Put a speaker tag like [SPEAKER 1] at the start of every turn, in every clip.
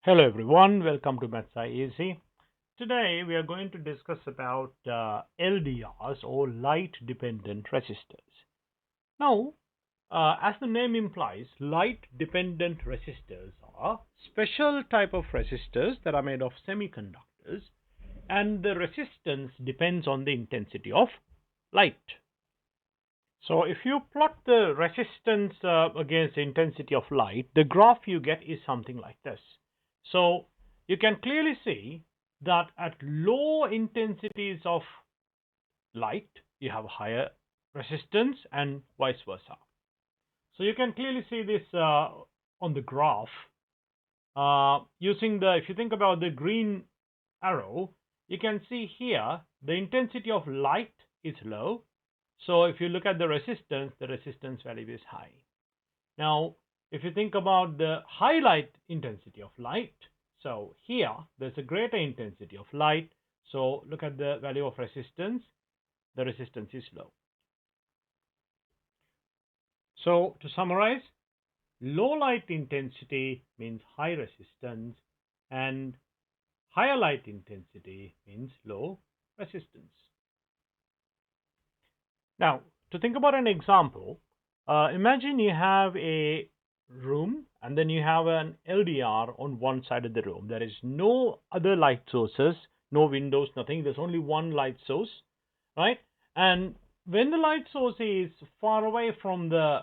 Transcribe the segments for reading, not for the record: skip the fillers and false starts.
[SPEAKER 1] Hello everyone, welcome to Maths Easy. Today we are going to discuss about LDRs or light dependent resistors. Now, as the name implies, light dependent resistors are special type of resistors that are made of semiconductors, and the resistance depends on the intensity of light. So if you plot the resistance against the intensity of light, the graph you get is something like this. So you can clearly see that at low intensities of light, you have higher resistance and vice versa. So you can clearly see this on the graph. If you think about the green arrow, you can see here the intensity of light is low. So if you look at the resistance value is high. Now, if you think about the highlight intensity of light, so here there's a greater intensity of light. So look at the value of resistance. The resistance is low. So to summarize, low light intensity means high resistance, and higher light intensity means low resistance. Now, to think about an example, imagine you have a room and then you have an LDR on one side of the room. There is no other light sources, no windows, nothing. There's only one light source, right? And when the light source is far away from the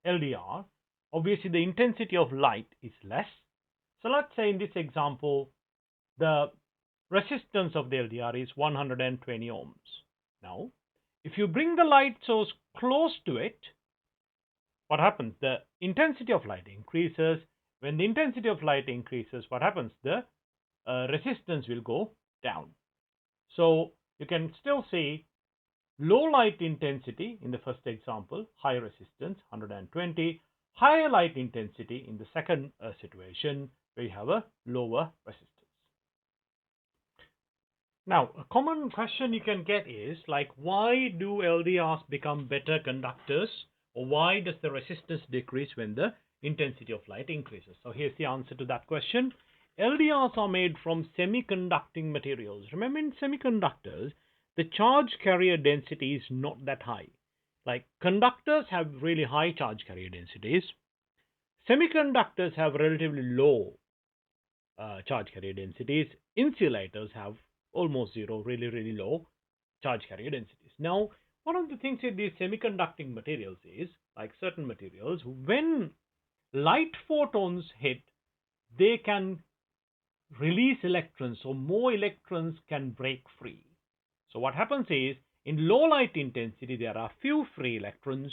[SPEAKER 1] LDR, obviously the intensity of light is less. So let's say in this example, the resistance of the LDR is 120 ohms. Now, if you bring the light source close to it, what happens? The intensity of light increases. When the intensity of light increases, what happens? The resistance will go down. So you can still see low light intensity in the first example, high resistance 120, higher light intensity in the second situation where you have a lower resistance. Now, a common question you can get is like, why do LDRs become better conductors, or why does the resistance decrease when the intensity of light increases? So here's the answer to that question. LDRs are made from semiconducting materials. Remember, in semiconductors, the charge carrier density is not that high. Like conductors have really high charge carrier densities. Semiconductors have relatively low charge carrier densities. Insulators have almost zero, really low charge carrier densities. Now, one of the things with these semiconducting materials is, like certain materials, when light photons hit, they can release electrons, so more electrons can break free. So what happens is, in low light intensity, there are few free electrons,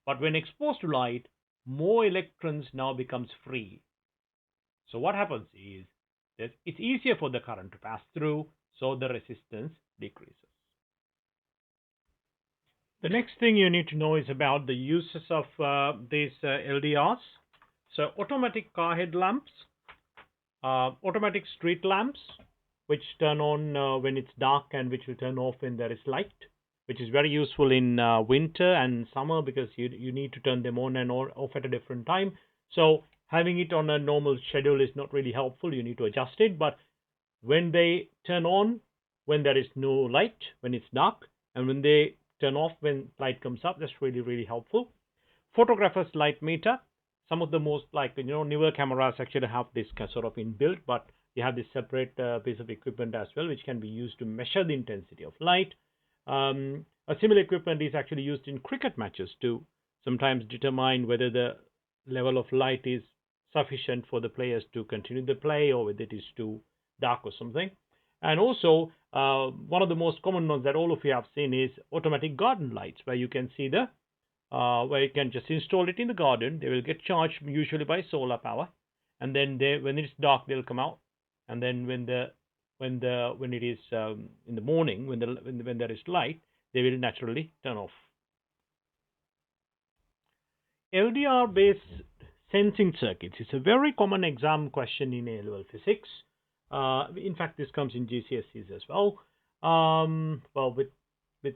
[SPEAKER 1] but when exposed to light, more electrons now becomes free. So what happens is, it's easier for the current to pass through, so the resistance decreases. The next thing you need to know is about the uses of these LDRs. So automatic car headlamps, automatic street lamps, which turn on when it's dark and which will turn off when there is light, which is very useful in winter and summer because you need to turn them on and off at a different time. So having it on a normal schedule is not really helpful. You need to adjust it, but when they turn on when there is no light, when it's dark, and when they turn off when light comes up, that's really helpful. Photographer's light meter. Some of the most newer cameras actually have this sort of inbuilt, but you have this separate piece of equipment as well, which can be used to measure the intensity of light. A similar equipment is actually used in cricket matches to sometimes determine whether the level of light is sufficient for the players to continue the play or whether it is too dark or something. And also, one of the most common ones that all of you have seen is automatic garden lights, where you can see where you can just install it in the garden. They will get charged usually by solar power, and then when it's dark, they'll come out. And then when it is in the morning, when there is light, they will naturally turn off. LDR-based sensing circuits is a very common exam question in A-level physics. In fact, this comes in GCSEs as well. Well, with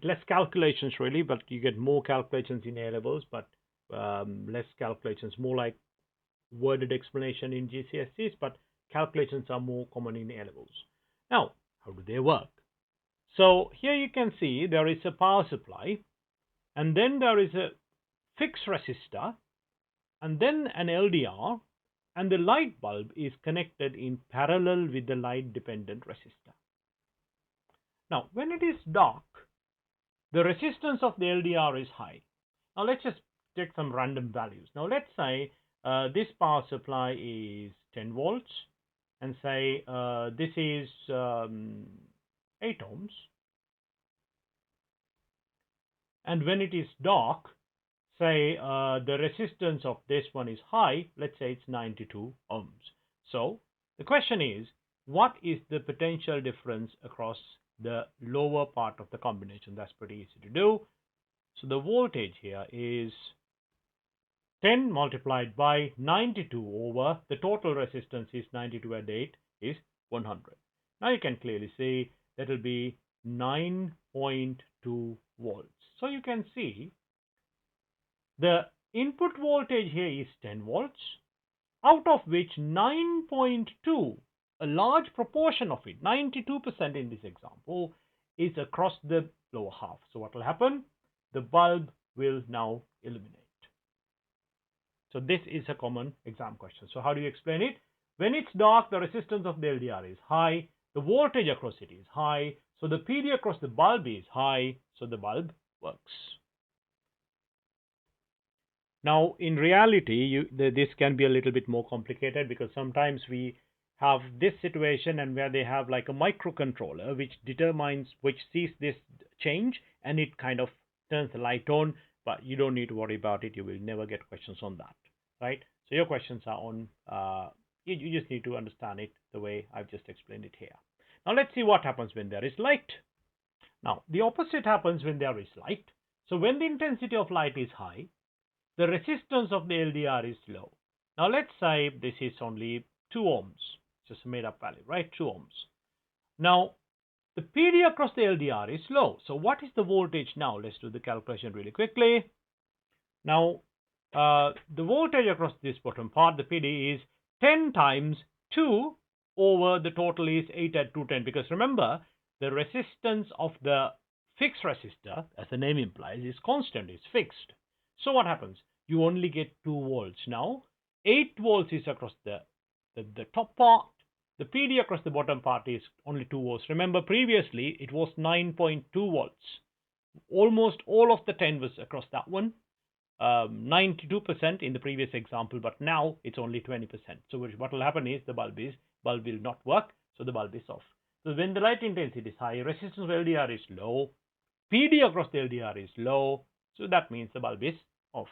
[SPEAKER 1] less calculations really, but you get more calculations in A-levels, but less calculations, more like worded explanation in GCSEs. But calculations are more common in A levels. Now, how do they work? So here you can see there is a power supply, and then there is a fixed resistor, and then an LDR, and the light bulb is connected in parallel with the light dependent resistor. Now, when it is dark, the resistance of the LDR is high. Now, let's just take some random values. Now, let's say this power supply is 10 volts, and say this is 8 ohms. And when it is dark, say the resistance of this one is high, let's say it's 92 ohms. So the question is, what is the potential difference across the lower part of the combination? That's pretty easy to do. So the voltage here is 10 multiplied by 92 over the total resistance is 92 and 8 is 100. Now you can clearly see that will be 9.2 volts. So you can see the input voltage here is 10 volts, out of which 9.2, a large proportion of it, 92% in this example, is across the lower half. So what will happen? The bulb will now illuminate. So this is a common exam question. So how do you explain it? When it's dark, the resistance of the LDR is high, the voltage across it is high, so the PD across the bulb is high, so the bulb works. Now, in reality, this can be a little bit more complicated, because sometimes we have this situation and where they have like a microcontroller which sees this change and it kind of turns the light on, but you don't need to worry about it. You will never get questions on that, right? So your questions are on, you just need to understand it the way I've just explained it here. Now let's see what happens when there is light. Now, the opposite happens when there is light. So when the intensity of light is high, the resistance of the LDR is low. Now let's say this is only 2 ohms, just a made up value, right? 2 ohms. Now the PD across the LDR is low. So what is the voltage now? Let's do the calculation really quickly. Now the voltage across this bottom part, the PD, is 10 times 2 over the total is 8 at 210, because remember, the resistance of the fixed resistor, as the name implies, is constant, is fixed. So what happens? You only get 2 volts. Now 8 volts is across the top part. The PD across the bottom part is only 2 volts. Remember, previously it was 9.2 volts. Almost all of the 10 was across that one. 92% in the previous example, but now it's only 20%. So what will happen is the bulb will not work, so the bulb is off. So when the light intensity is high, resistance of LDR is low, PD across the LDR is low, so that means the bulb is off.